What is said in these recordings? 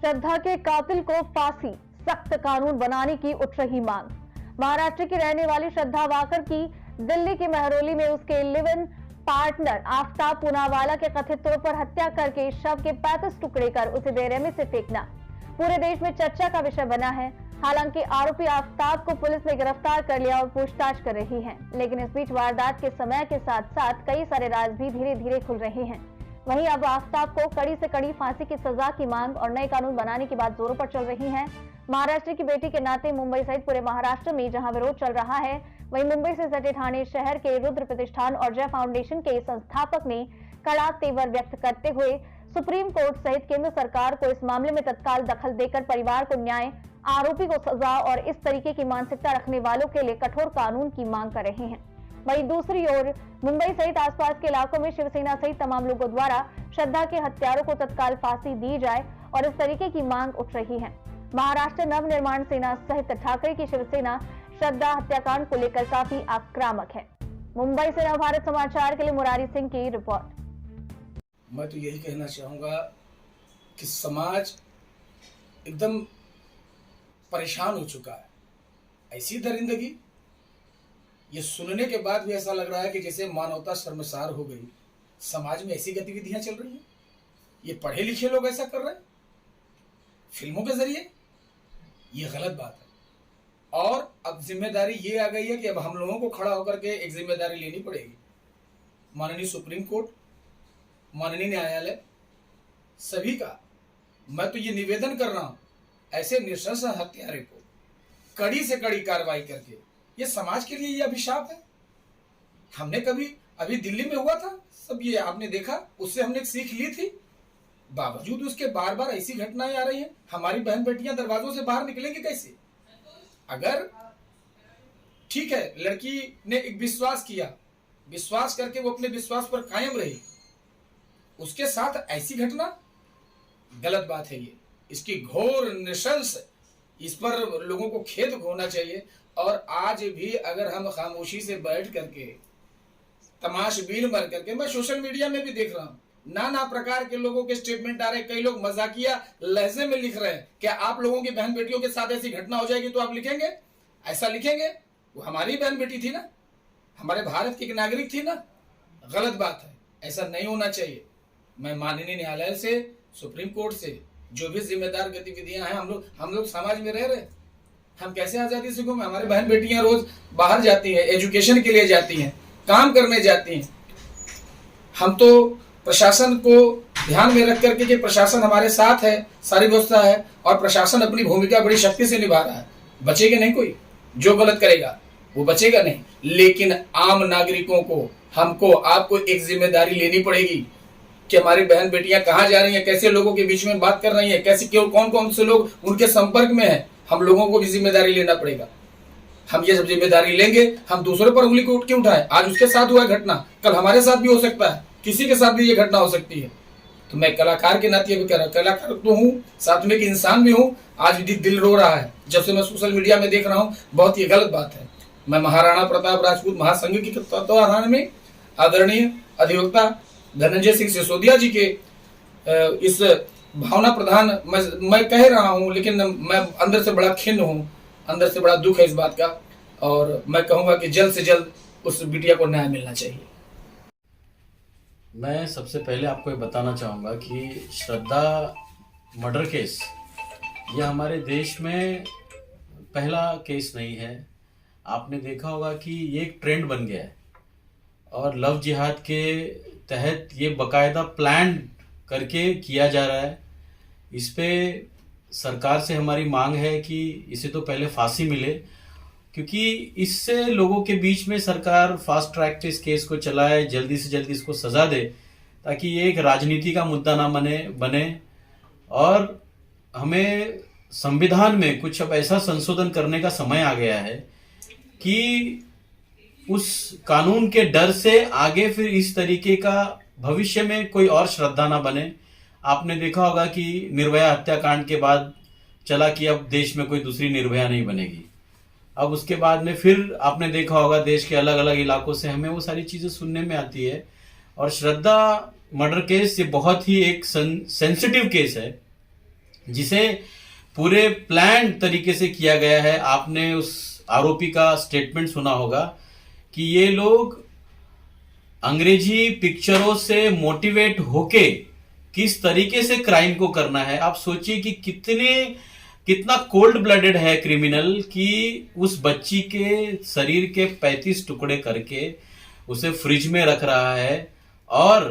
श्रद्धा के कातिल को फांसी, सख्त कानून बनाने की उठ रही मांग। महाराष्ट्र की रहने वाली श्रद्धा वाकर की दिल्ली के महरौली में उसके live in partner Aftab Poonawalla के कथित तौर पर हत्या करके शव के 35 टुकड़े कर उसे बेरहमी से फेंकना पूरे देश में चर्चा का विषय बना है। हालांकि आरोपी आफ्ताब को पुलिस ने गिरफ्तार कर लिया और पूछताछ कर रही है, लेकिन इस बीच वारदात के समय के साथ साथ कई सारे राज भी धीरे धीरे खुल रहे हैं। वहीं अब आफ्ताब को कड़ी से कड़ी फांसी की सजा की मांग और नए कानून बनाने की बात जोरों पर चल रही है। महाराष्ट्र की बेटी के नाते मुंबई सहित पूरे महाराष्ट्र में जहां विरोध चल रहा है, वहीं मुंबई से सटे ठाणे शहर के रुद्र प्रतिष्ठान और जय फाउंडेशन के संस्थापक ने कड़ा तेवर व्यक्त करते हुए सुप्रीम कोर्ट सहित केंद्र सरकार को इस मामले में तत्काल दखल देकर परिवार को न्याय, आरोपी को सजा और इस तरीके की मानसिकता रखने वालों के लिए कठोर कानून की मांग कर रहे हैं। वहीं दूसरी ओर मुंबई सहित आसपास के इलाकों में शिवसेना सहित तमाम लोगों द्वारा श्रद्धा के हत्यारों को तत्काल फांसी दी जाए और इस तरीके की मांग उठ रही है। महाराष्ट्र नवनिर्माण सेना सहित ठाकरे की शिवसेना श्रद्धा हत्याकांड को लेकर काफी आक्रामक है। मुंबई से नवभारत समाचार के लिए मुरारी सिंह की रिपोर्ट। मैं तो यही कहना चाहूँगा कि समाज एकदम परेशान हो चुका है। ऐसी दरिंदगी ये सुनने के बाद भी ऐसा लग रहा है कि जैसे मानवता शर्मसार हो गई। समाज में ऐसी गतिविधियां चल रही हैं, ये पढ़े लिखे लोग ऐसा कर रहे हैं फिल्मों के जरिए, ये गलत बात है। और अब जिम्मेदारी ये आ गई है कि अब हम लोगों को खड़ा होकर के एक जिम्मेदारी लेनी पड़ेगी। माननीय सुप्रीम कोर्ट, माननीय न्यायालय, सभी का मैं तो ये निवेदन कर रहा हूं, ऐसे नृशंस हत्यारे को कड़ी से कड़ी कार्रवाई करके, ये समाज के लिए ये अभिशाप है। हमने कभी अभी दिल्ली में हुआ था सब, ये आपने देखा, उससे हमने एक सीख ली थी। बावजूद उसके बार बार ऐसी घटनाएं आ रही हैं। हमारी बहन बेटियां दरवाजों से बाहर निकलेंगे कैसे? अगर ठीक है, लड़की ने एक विश्वास किया, विश्वास करके वो अपने विश्वास पर कायम रही, उसके साथ ऐसी घटना गलत बात है। ये इसकी घोर नृशंस, इस पर लोगों को खेद होना चाहिए। और आज भी अगर हम खामोशी से बैठ करके तमाशबीन बन करके, मैं सोशल मीडिया में भी देख रहा हूं, नाना प्रकार के लोगों के स्टेटमेंट आ रहे हैं। कई लोग मजाकिया लहजे में लिख रहे हैं, क्या आप लोगों की बहन बेटियों के साथ ऐसी घटना हो जाएगी तो आप लिखेंगे, ऐसा लिखेंगे? वो हमारी बहन बेटी थी ना, हमारे भारत की एक नागरिक थी ना। गलत बात है, ऐसा नहीं होना चाहिए। मैं माननीय न्यायालय से, सुप्रीम कोर्ट से, जो भी जिम्मेदार गतिविधियां हैं, हम लोग समाज में रह रहे हैं, हम कैसे आजादी से घूमे? हमारी बहन बेटियां रोज बाहर जाती हैं, एजुकेशन के लिए जाती हैं, काम करने जाती हैं। हम तो प्रशासन को ध्यान में रख करके कि प्रशासन हमारे साथ है, सारी व्यवस्था है और प्रशासन अपनी भूमिका बड़ी शक्ति से निभा रहा है। बचेगा नहीं कोई, जो गलत करेगा वो बचेगा नहीं। लेकिन आम नागरिकों को, हमको, आपको एक जिम्मेदारी लेनी पड़ेगी कि हमारी बहन बेटियां कहाँ जा रही हैं, कैसे लोगों के बीच में बात कर रही हैं, कैसे क्यों, कौन कौन से लोग उनके संपर्क में हैं। हम लोगों को भी जिम्मेदारी लेना पड़ेगा। हम ये सब जिम्मेदारी लेंगे, हम दूसरे पर उंगली को क्यों उठाएं? आज उसके साथ हुआ घटना, कल हमारे साथ भी हो सकता है, किसी के साथ भी ये घटना हो सकती है। तो मैं कलाकार के नाते भी कह रहा हूं, कलाकार तो हूँ, साथ में एक इंसान भी हूँ। आज भी दिल रो रहा है जब से मैं सोशल मीडिया में देख रहा हूँ, बहुत ही गलत बात है। मैं महाराणा प्रताप राजपूत महासंघ की तत्वाधान में आदरणीय अधिवक्ता धनंजय सिंह सिसोदिया जी के इस भावना प्रधान मैं कह रहा हूं, लेकिन मैं अंदर से बड़ा खिन्न हूं, अंदर से बड़ा दुख है इस बात का। और मैं कहूंगा कि जल्द से जल्द उस बिटिया को न्याय मिलना चाहिए। मैं सबसे पहले आपको ये बताना चाहूँगा कि श्रद्धा मर्डर केस ये हमारे देश में पहला केस नहीं है। आपने देखा होगा कि ये एक ट्रेंड बन गया है और लव जिहाद के तहत ये बाकायदा प्लान करके किया जा रहा है। इस पे सरकार से हमारी मांग है कि इसे तो पहले फांसी मिले, क्योंकि इससे लोगों के बीच में सरकार फास्ट ट्रैक पे इस केस को चलाए, जल्दी से जल्दी इसको सजा दे, ताकि ये एक राजनीति का मुद्दा ना बने। और हमें संविधान में कुछ अब ऐसा संशोधन करने का समय आ गया है कि उस कानून के डर से आगे फिर इस तरीके का भविष्य में कोई और श्रद्धा ना बने। आपने देखा होगा कि निर्भया हत्याकांड के बाद चला कि अब देश में कोई दूसरी निर्भया नहीं बनेगी। अब उसके बाद में फिर आपने देखा होगा देश के अलग अलग इलाकों से हमें वो सारी चीजें सुनने में आती है। और श्रद्धा मर्डर केस ये बहुत ही एक सेंसिटिव केस है जिसे पूरे प्लान तरीके से किया गया है। आपने उस आरोपी का स्टेटमेंट सुना होगा कि ये लोग अंग्रेजी पिक्चरों से मोटिवेट होके किस तरीके से क्राइम को करना है। आप सोचिए कि कितना कोल्ड ब्लडेड है क्रिमिनल कि उस बच्ची के शरीर के 35 टुकड़े करके उसे फ्रिज में रख रहा है और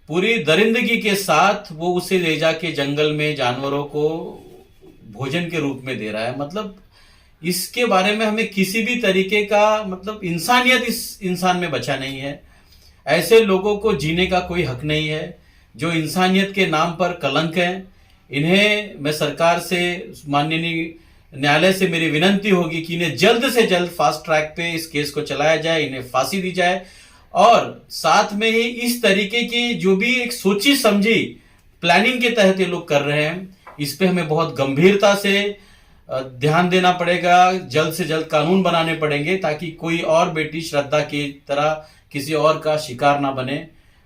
पूरी दरिंदगी के साथ वो उसे ले जाके जंगल में जानवरों को भोजन के रूप में दे रहा है। मतलब इसके बारे में हमें किसी भी तरीके का मतलब इंसानियत इस इंसान में बचा नहीं है। ऐसे लोगों को जीने का कोई हक नहीं है जो इंसानियत के नाम पर कलंक है। इन्हें मैं सरकार से, माननीय न्यायालय से मेरी विनंती होगी कि इन्हें जल्द से जल्द फास्ट ट्रैक पे इस केस को चलाया जाए, इन्हें फांसी दी जाए और साथ में ही इस तरीके की जो भी एक सोची समझी प्लानिंग के तहत ये लोग कर रहे हैं, इस पे हमें बहुत गंभीरता से ध्यान देना पड़ेगा। जल्द से जल्द कानून बनाने पड़ेंगे ताकि कोई और बेटी श्रद्धा की तरह किसी और का शिकार ना बने।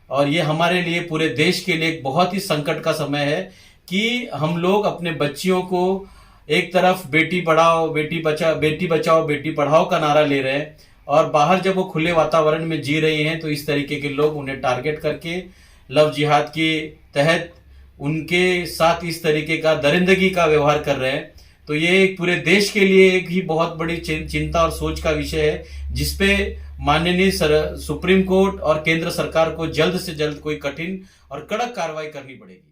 और ये हमारे लिए, पूरे देश के लिए एक बहुत ही संकट का समय है कि हम लोग अपने बच्चियों को एक तरफ बेटी पढ़ाओ बेटी बचाओ बेटी पढ़ाओ का नारा ले रहे हैं और बाहर जब वो खुले वातावरण में जी रही हैं तो इस तरीके के लोग उन्हें टारगेट करके लव जिहाद के तहत उनके साथ इस तरीके का दरिंदगी का व्यवहार कर रहे हैं। तो ये पूरे देश के लिए एक ही बहुत बड़ी चिंता और सोच का विषय है, जिसपे माननीय सुप्रीम कोर्ट और केंद्र सरकार को जल्द से जल्द कोई कठिन और कड़क कार्रवाई करनी पड़ेगी।